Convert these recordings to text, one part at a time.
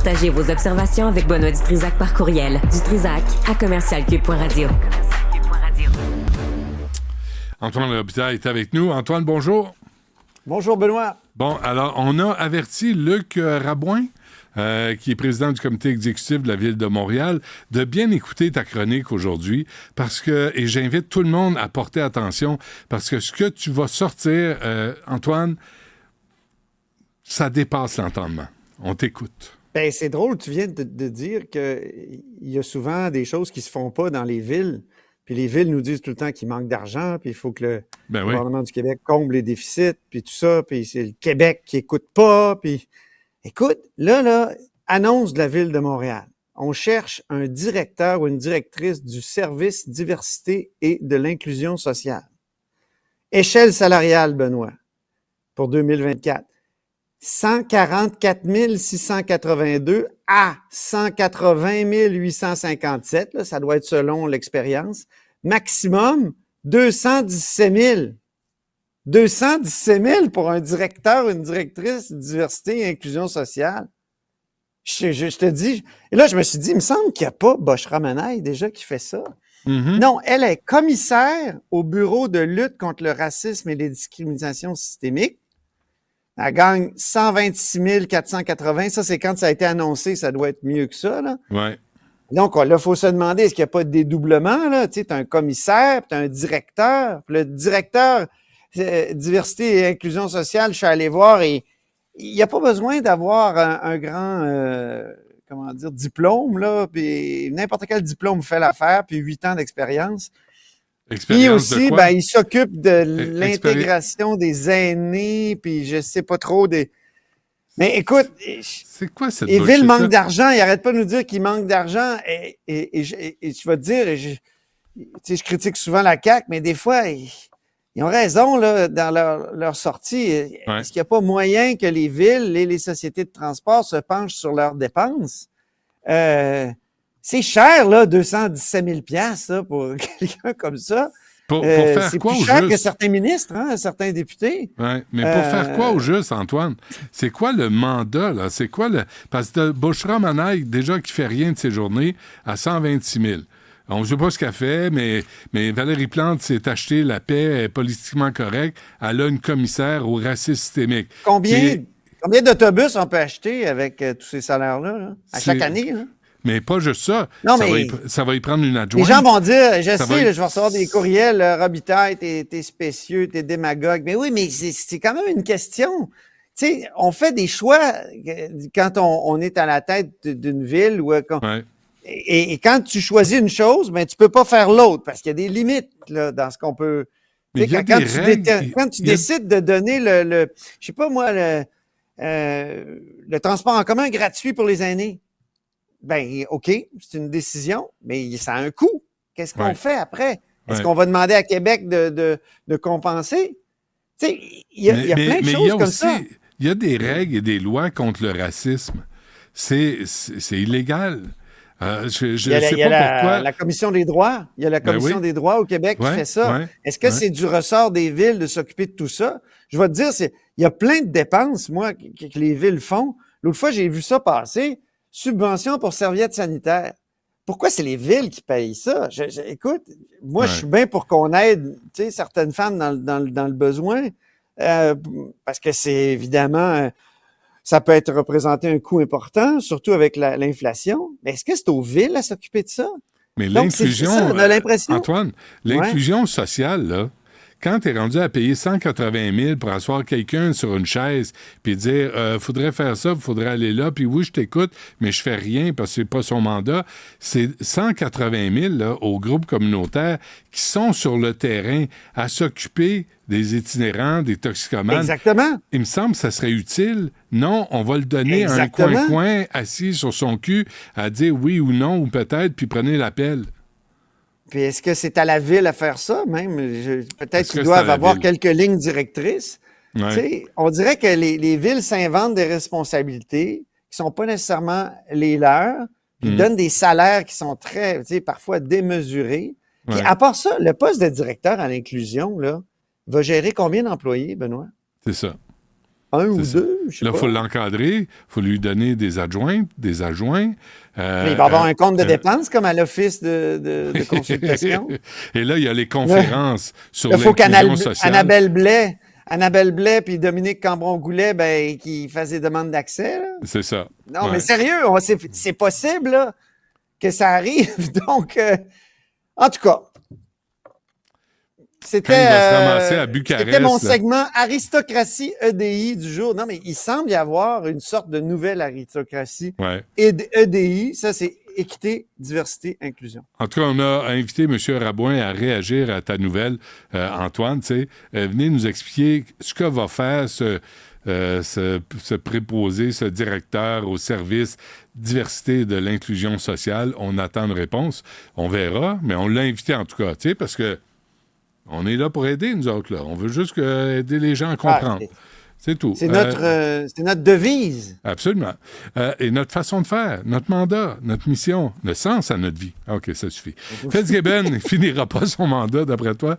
Partagez vos observations avec Benoît Dutrisac par courriel. dutrisac@commercialcube.radio. Antoine Robitaille est avec nous. Antoine, bonjour. Bonjour, Benoît. Bon, alors, on a averti Luc Rabouin, qui est président du comité exécutif de la Ville de Montréal, de bien écouter ta chronique aujourd'hui, et j'invite tout le monde à porter attention, parce que ce que tu vas sortir, Antoine, ça dépasse l'entendement. On t'écoute. Ben, c'est drôle, tu viens de dire qu'il y a souvent des choses qui se font pas dans les villes. Puis les villes nous disent tout le temps qu'il manque d'argent, puis il faut que le gouvernement du Québec comble les déficits, puis tout ça, puis c'est le Québec qui écoute pas, puis... Écoute, là, annonce de la Ville de Montréal. On cherche un directeur ou une directrice du service diversité et de l'inclusion sociale. Échelle salariale, Benoît, pour 2024. 144 682 à 180 857, là, ça doit être selon l'expérience. Maximum, 217 000. 217 000 pour un directeur ou une directrice de diversité et inclusion sociale. Je te dis, et là, je me suis dit, il me semble qu'il n'y a pas Bochra Manaï déjà qui fait ça. Mm-hmm. Non, elle est commissaire au Bureau de lutte contre le racisme et les discriminations systémiques. Elle gagne 126 480. Ça, c'est quand ça a été annoncé. Ça doit être mieux que ça, là. Ouais. Donc, là, il faut se demander, est-ce qu'il n'y a pas de dédoublement, là? Tu sais, t'as un commissaire, puis t'as un directeur. Puis le directeur diversité et inclusion sociale, je suis allé voir, et il n'y a pas besoin d'avoir un grand, diplôme, là. Puis n'importe quel diplôme fait l'affaire, puis 8 ans d'expérience. Puis aussi, il s'occupe de l'intégration des aînés, puis je sais pas trop des... Mais écoute, c'est quoi cette les villes manquent d'argent, ils n'arrêtent pas de nous dire qu'ils manquent d'argent, et je vais te dire, je critique souvent la CAQ, mais des fois, ils ont raison là, dans leur sortie. Ouais. Est-ce qu'il n'y a pas moyen que les villes et les sociétés de transport se penchent sur leurs dépenses? C'est cher, là, 217 000 $, pour quelqu'un comme ça. Pour faire c'est quoi plus au cher juste? Que certains ministres, hein, certains députés. Oui, mais pour faire quoi au juste, Antoine? C'est quoi le mandat, là? C'est quoi le... Parce que Bochra Manaï, déjà, qui fait rien de ses journées, à 126 000. On ne sait pas ce qu'elle fait, mais Valérie Plante s'est acheté la paix, elle est politiquement correcte. Elle a une commissaire au racisme systémique. Combien d'autobus on peut acheter avec tous ces salaires-là, là, à chaque année? Là? Mais pas juste ça. Non, ça va y prendre une adjointe. Les gens vont dire, je vais recevoir des courriels, Robitaille, t'es spécieux, t'es démagogue. Mais oui, mais c'est quand même une question. Tu sais, on fait des choix quand on est à la tête d'une ville ou et quand tu choisis une chose, ben tu peux pas faire l'autre parce qu'il y a des limites là, dans ce qu'on peut. Mais quand tu décides de donner je sais pas moi, le transport en commun gratuit pour les aînés. Ben, OK, c'est une décision, mais ça a un coût. Qu'est-ce qu'on fait après? Est-ce qu'on va demander à Québec de compenser? Tu sais, il y a plein de choses comme ça. Il y a des règles et des lois contre le racisme. C'est illégal. Je sais pas pourquoi. La Commission des droits. Il y a la Commission des droits au Québec qui fait ça. Est-ce que c'est du ressort des villes de s'occuper de tout ça? Je vais te dire, il y a plein de dépenses, moi, que les villes font. L'autre fois, j'ai vu ça passer. Subvention pour serviettes sanitaires. Pourquoi c'est les villes qui payent ça? Écoute, moi, je suis bien pour qu'on aide certaines femmes dans le besoin, parce que c'est évidemment, ça peut être représenté un coût important, surtout avec l'inflation. Mais est-ce que c'est aux villes à s'occuper de ça? Mais l'inclusion, on a l'impression. Antoine, l'inclusion sociale, là, quand tu es rendu à payer 180 000 pour asseoir quelqu'un sur une chaise puis dire faudrait faire ça, faudrait aller là, puis oui, je t'écoute, mais je fais rien parce que c'est pas son mandat, c'est 180 000 là, aux groupes communautaires qui sont sur le terrain à s'occuper des itinérants, des toxicomanes. Exactement. Il me semble que ça serait utile. Non, on va le donner à un coin assis sur son cul à dire oui ou non, ou peut-être, puis prenez l'appel. Puis est-ce que c'est à la ville à faire ça, même? Peut-être qu'ils doivent avoir quelques lignes directrices. Ouais. On dirait que les villes s'inventent des responsabilités qui ne sont pas nécessairement les leurs, puis donnent des salaires qui sont très, parfois démesurés. Puis à part ça, le poste de directeur à l'inclusion, là, va gérer combien d'employés, Benoît? C'est ça. un ou ça. deux, je sais Là, pas. il faut l'encadrer, il faut lui donner des adjoints. Mais il va avoir un compte de dépenses comme à l'Office de consultation. Et là, il y a les conférences sur Il faut l'inclusion sociale. Annabelle Blais puis Dominique Cambron-Goulet, ben, qui fassent des demandes d'accès. Là. C'est ça. Non, Ouais. mais sérieux, c'est possible là, que ça arrive. Donc, en tout cas, Quand il va se ramasser à Bucarest, c'était mon là. segment Aristocratie EDI du jour. Non, mais il semble y avoir une sorte de nouvelle aristocratie Ouais. EDI. Ça, c'est équité, diversité, inclusion. En tout cas, on a invité M. Rabouin à réagir à ta nouvelle, Antoine. Venez nous expliquer ce que va faire ce préposé, ce directeur au service diversité de l'inclusion sociale. On attend une réponse. On verra, mais on l'a invité en tout cas, parce que on est là pour aider, nous autres. Là. On veut juste aider les gens à comprendre. C'est tout. C'est notre devise. Absolument. Et notre façon de faire, notre mandat, notre mission, le sens à notre vie. OK, ça suffit. Fitzgibbon ne finira pas son mandat, d'après toi?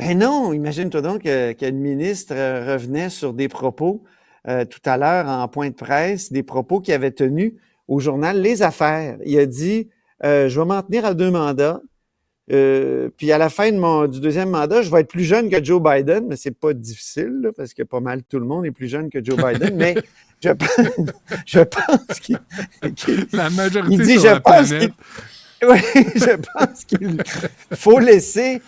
Ben non, imagine-toi donc qu'une ministre revenait sur des propos tout à l'heure en point de presse, des propos qu'il avait tenus au journal Les Affaires. Il a dit je vais m'en tenir à 2 mandats. Puis à la fin du deuxième mandat, je vais être plus jeune que Joe Biden, mais c'est pas difficile là, parce que pas mal tout le monde est plus jeune que Joe Biden. Mais je pense qu'il la majorité il dit, sur la planète. Oui, je pense qu'il faut laisser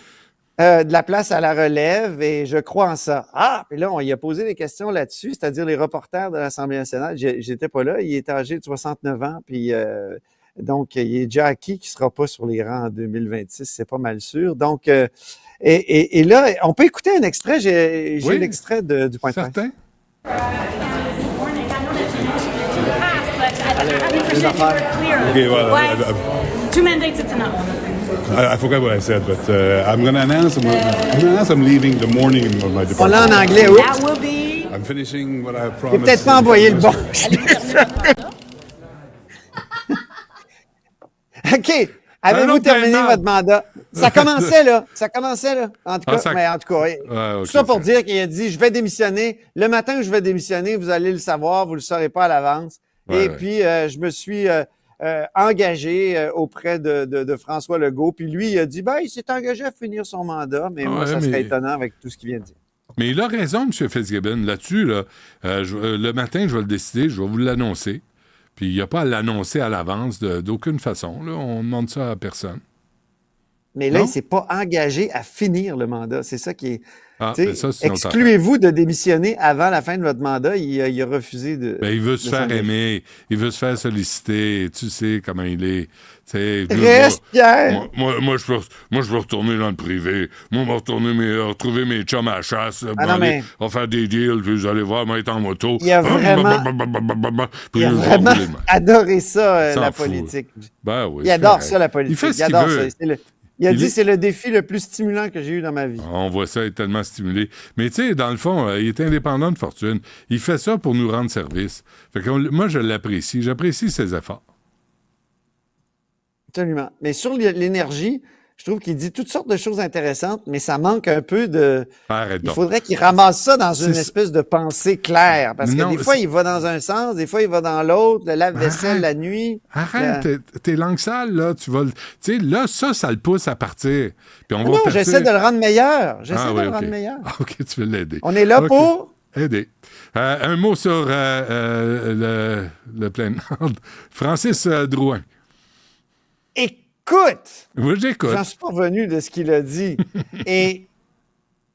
de la place à la relève et je crois en ça. Ah, puis là, on y a posé des questions là-dessus, c'est-à-dire les reporters de l'Assemblée nationale. J'étais pas là, il est âgé de 69 ans, puis donc il est déjà acquis qu'il sera pas sur les rangs en 2026, c'est pas mal sûr. Donc, et là, on peut écouter un extrait, j'ai Oui, l'extrait du point de presse. Certain. Okay, well, Two mandates, it's enough. I forgot what I said, but I'm going to announce I'm leaving the morning of my On l'a en department. anglais, oui. That will be. I'm finishing what I J'ai promised. peut-être pas envoyé le bon. OK. Avez-vous autre terminé mandat. votre mandat? Ça commençait là. En tout cas, ça- mais en tout cas, ok, tout ça pour ça- dire qu'il a dit, je vais démissionner. Le matin où je vais démissionner, vous allez le savoir, vous le saurez pas à l'avance. Ouais, Et ouais. puis, je me suis engagé auprès de François Legault. Puis lui, il a dit, ben, il s'est engagé à finir son mandat, mais moi, Ouais, ça serait mais- étonnant avec tout ce qu'il vient de dire. Mais il a raison, M. Fitzgibbon. Là-dessus, là, le matin, je vais le décider, je vais vous l'annoncer. Puis il n'y a pas à l'annoncer à l'avance d'aucune façon. Là. On ne demande ça à personne. Mais là, Non? il s'est pas engagé à finir le mandat. C'est ça qui est... Ah, Tu sais, ben ça, c'est une autre affaire. excluez-vous de démissionner avant la fin de votre mandat. Il a refusé de. Ben, il veut se de faire s'engager. aimer, il veut se faire solliciter. Tu sais comment il est. Tu sais, Reste, Pierre! moi, je veux retourner dans le privé. Moi, je vais retrouver mes chums à la chasse. Là, Ah non, mais- on va faire des deals, puis vous allez voir, moi, être en moto. Il a vraiment- Puis Il a je vais vraiment rouler de même. adoré ça, S'en la fout. politique. Ben oui, Il c'est adore correct. ça, la politique. Il fait ce Il qu'il adore veut. ça. Il a Il dit est- c'est le défi le plus stimulant que j'ai eu dans ma vie. On voit ça, il est tellement stimulé. Mais tu sais, dans le fond, il est indépendant de fortune. Il fait ça pour nous rendre service. Fait que moi, je l'apprécie. J'apprécie ses efforts. Absolument. Mais sur l'énergie, je trouve qu'il dit toutes sortes de choses intéressantes, mais ça manque un peu de. Arrête Il donc. faudrait qu'il ramasse ça dans une C'est- espèce de pensée claire. Parce que Non, des fois, c'est- il va dans un sens, des fois, il va dans l'autre, le lave-vaisselle Arrête. la nuit. Arrête, tes langues sales, là, tu vas... Tu sais, là, ça le pousse à partir. Puis on va Non, partir- j'essaie de le rendre meilleur. J'essaie Ah de oui, le ok. rendre meilleur. Ah, OK, tu veux l'aider. On est là Ok. pour. Aider. Un mot sur le plein ordre. Francis Drouin. Écoute! Oui, j'écoute. J'en suis pas revenu de ce qu'il a dit. Et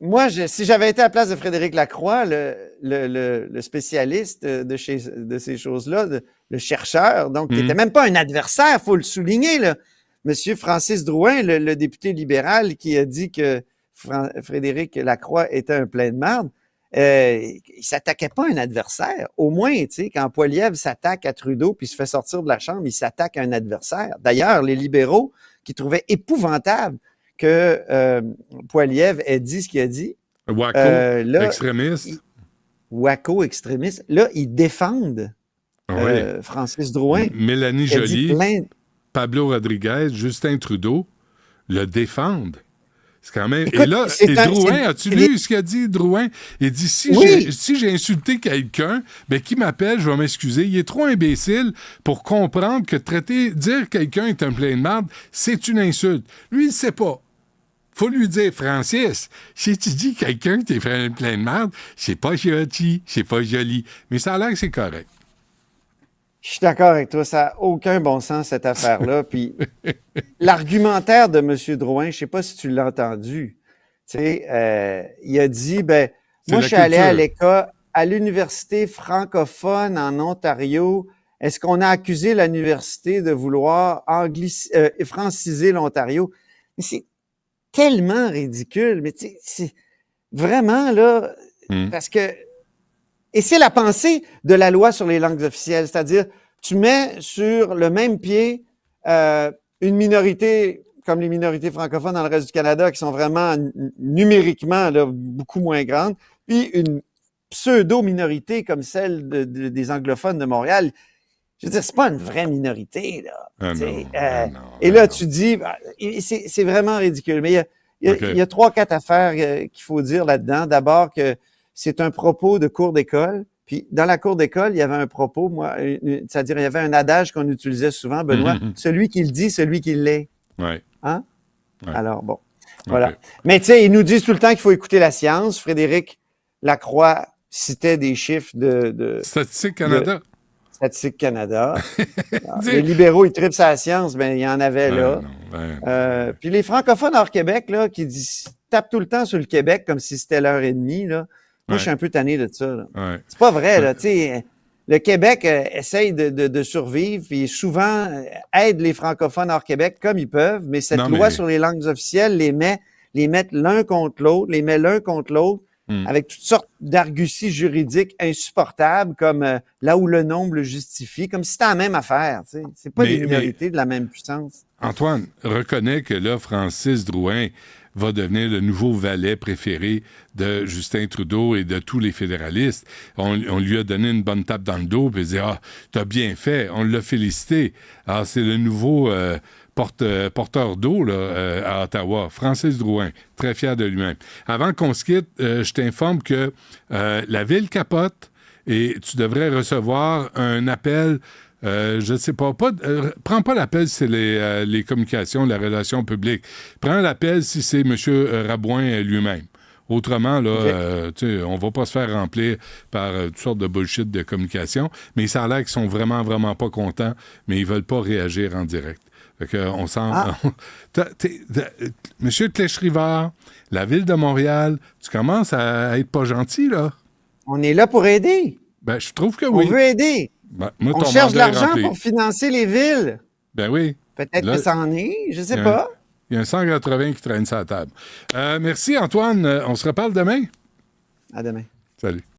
moi, si j'avais été à la place de Frédéric Lacroix, le spécialiste de ces choses-là, le chercheur, donc qui n'était même pas un adversaire, il faut le souligner, là. Monsieur Francis Drouin, le député libéral qui a dit que Frédéric Lacroix était un plein de marde, il s'attaquait pas à un adversaire. Au moins, tu sais, quand Poilievre s'attaque à Trudeau puis se fait sortir de la Chambre, il s'attaque à un adversaire. D'ailleurs, les libéraux qui trouvaient épouvantable que Poilievre ait dit ce qu'il a dit, Waco, là, extrémiste. Waco extrémiste, là, ils défendent Oui. Francis Drouin. Mélanie Il a dit Joly, plein... Pablo Rodriguez, Justin Trudeau le défendent. C'est quand même... Écoute, et là, c'est Drouin, as-tu lu ce qu'a dit Drouin? Il dit, Oui. si j'ai insulté quelqu'un, ben, qui m'appelle, je vais m'excuser. Il est trop imbécile pour comprendre que dire quelqu'un est un plein de marde, c'est une insulte. Lui, il ne sait pas. Faut lui dire, Francis, si tu dis quelqu'un que t'es plein de merde, c'est pas gentil, c'est pas joli. Mais ça a l'air que c'est correct. Je suis d'accord avec toi, ça n'a aucun bon sens, cette affaire-là. Puis l'argumentaire de M. Drouin, je ne sais pas si tu l'as entendu. Tu sais, il a dit, moi, je suis allé à l'école, à l'université francophone en Ontario. Est-ce qu'on a accusé l'université de vouloir franciser l'Ontario? Mais c'est tellement ridicule. Mais tu sais, c'est vraiment, là, parce que... Et c'est la pensée de la loi sur les langues officielles, c'est-à-dire tu mets sur le même pied une minorité comme les minorités francophones dans le reste du Canada qui sont vraiment numériquement là, beaucoup moins grandes, puis une pseudo-minorité comme celle des anglophones de Montréal. Je veux dire, c'est pas une vraie minorité, là. Et là, tu dis, c'est vraiment ridicule. Mais il y a 3-4 affaires qu'il faut dire là-dedans. D'abord que c'est un propos de cours d'école. Puis, dans la cour d'école, il y avait un propos, c'est-à-dire, il y avait un adage qu'on utilisait souvent, Benoît, celui qui le dit, celui qui l'est. Oui. Hein? Ouais. Alors, bon. Voilà. Mais, tu sais, ils nous disent tout le temps qu'il faut écouter la science. Frédéric Lacroix citait des chiffres de Statistique Canada. Statistique Canada. Alors, les libéraux, ils tripent sur la science, il y en avait là. Puis les francophones hors Québec, là, qui tapent tout le temps sur le Québec comme si c'était leur ennemi, là. Moi, je suis un peu tanné de ça. Là. C'est pas vrai, là. Tu sais, le Québec essaye de survivre, puis souvent aide les francophones hors Québec comme ils peuvent, mais cette loi sur les langues officielles les met l'un contre l'autre, avec toutes sortes d'arguties juridiques insupportables, comme là où le nombre le justifie, comme si c'était la même affaire. Tu sais. C'est pas des minorités de la même puissance. Antoine, reconnais que là, Francis Drouin va devenir le nouveau valet préféré de Justin Trudeau et de tous les fédéralistes. On lui a donné une bonne tape dans le dos, puis il dit « Ah, t'as bien fait, on l'a félicité. » Alors, c'est le nouveau porteur d'eau là, à Ottawa, Francis Drouin, très fier de lui-même. Avant qu'on se quitte, je t'informe que la ville capote et tu devrais recevoir un appel. Je ne sais pas prends pas l'appel si c'est les communications, la relation publique. Prends l'appel si c'est M. Rabouin lui-même. Autrement, là, on va pas se faire remplir par toutes sortes de bullshit de communication, mais ça a l'air qu'ils sont vraiment, vraiment pas contents, mais ils veulent pas réagir en direct. Fait que, on sent... Monsieur Clèche-Rivard, la Ville de Montréal, tu commences à être pas gentil, là. On est là pour aider. Ben, je trouve que oui. On veut aider. Moi, on cherche de l'argent pour financer les villes. Ben oui. Peut-être que ça en est, je sais pas. Il y a un 180 qui traîne sur la table. Merci, Antoine. On se reparle demain. À demain. Salut.